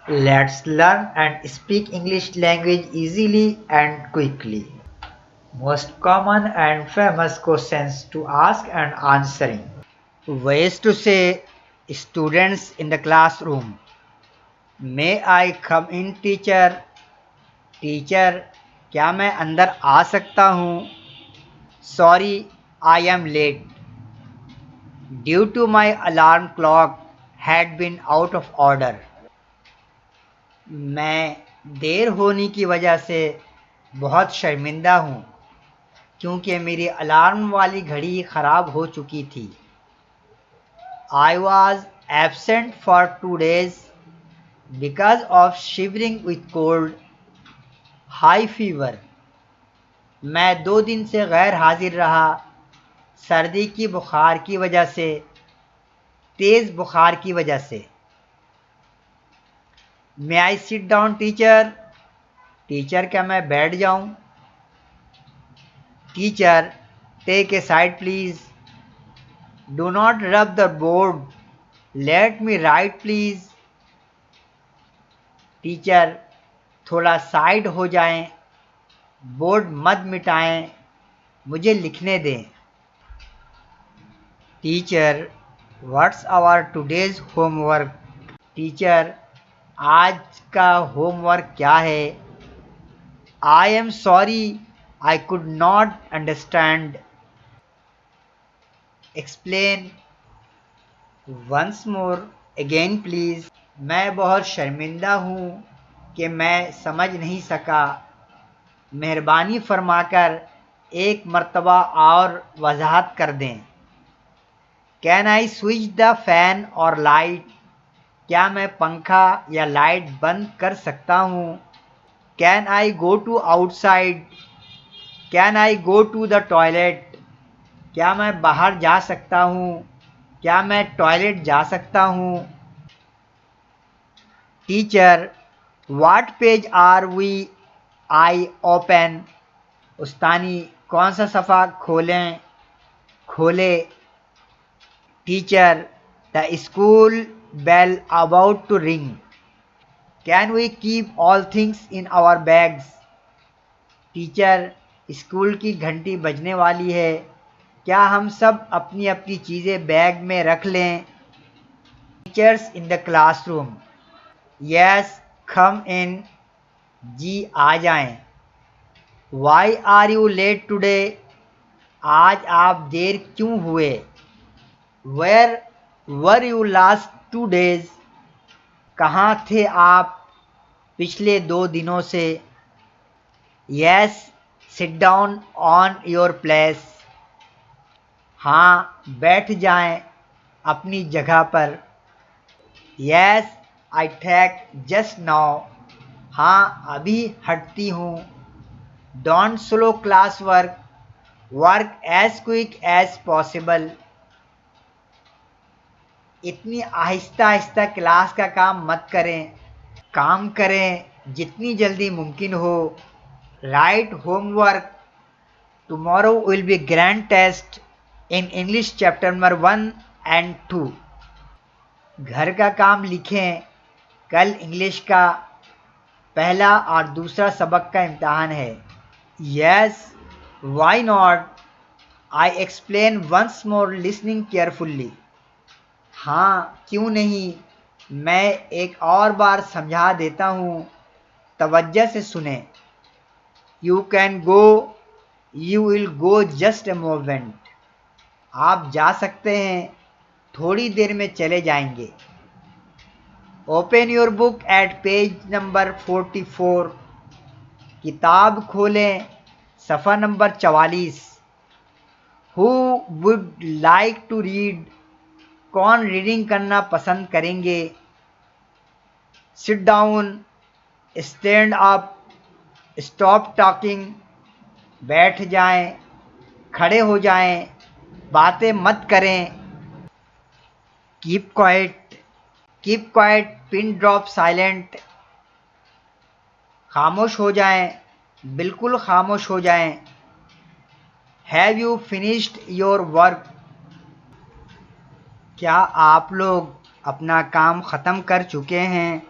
Let's learn and speak English language easily and quickly. Most common and famous questions to ask and answering. Ways to say students in the classroom. May I come in teacher? Teacher क्या मैं अंदर आ सकता हूँ? Sorry I am late due to my alarm clock had been out of order. मैं देर होने की वजह से बहुत शर्मिंदा हूँ क्योंकि मेरी अलार्म वाली घड़ी ख़राब हो चुकी थी। I was absent for 2 days because of shivering with cold high fever. मैं 2 दिन से गैर हाजिर रहा सर्दी की बुखार की वजह से, तेज़ बुखार की वजह से। May I sit down teacher? Teacher क्या मैं बैठ जाऊं? Teacher take a side please. Do not rub the board, let me write please. Teacher थोड़ा साइड हो जाएं, बोर्ड मत मिटाएं, मुझे लिखने दें। Teacher what's our today's homework? Teacher आज का होमवर्क क्या है? I am sorry I could not understand. Explain once more again please. मैं बहुत शर्मिंदा हूँ कि मैं समझ नहीं सका, मेहरबानी फरमाकर एक मर्तबा और वजाहत कर दें। Can I switch the fan और लाइट? क्या मैं पंखा या लाइट बंद कर सकता हूँ? Can I go to outside? Can I go to the toilet? क्या मैं बाहर जा सकता हूँ? क्या मैं टॉयलेट जा सकता हूँ? Teacher what page are we I open? उस्तानी कौन सा सफ़ा खोलें? खोले। Teacher the school bell about to ring, can we keep all things in our bags? Teacher school की घंटी बजने वाली है, क्या हम सब अपनी अपनी चीज़ें बैग में रख लें? Teachers in the classroom, yes come in, जी आ जाएं। Why are you late today? आज आप देर क्यों हुए? Where were you last 2 days? कहाँ थे आप पिछले 2 दिनों से? Yes sit down on your place. हाँ बैठ जाएं अपनी जगह पर। Yes I take just now. हाँ अभी हटती हूँ। Don't slow class work, work as quick as possible. इतनी आहिस्ता आहिस्ता क्लास का काम मत करें, काम करें जितनी जल्दी मुमकिन हो। Write homework, tomorrow will be grand test in English chapter number 1 and 2। घर का काम लिखें, कल इंग्लिश का पहला और दूसरा सबक का इम्तहान है। Yes why not, I explain once more listening carefully. हाँ क्यों नहीं, मैं एक और बार समझा देता हूँ, तवज्जो से सुने। You can go, you will go just a moment. आप जा सकते हैं, थोड़ी देर में चले जाएंगे। Open your book at page number 44। किताब खोलें सफ़ा नंबर 44। Who would like to read? कौन रीडिंग करना पसंद करेंगे? Sit down, stand up, stop talking, बैठ जाएं, खड़े हो जाएं, बातें मत करें। Keep quiet, keep quiet, pin drop silent. खामोश हो जाएं, बिल्कुल खामोश हो जाएं। Have you finished your work? क्या आप लोग अपना काम ख़त्म कर चुके हैं?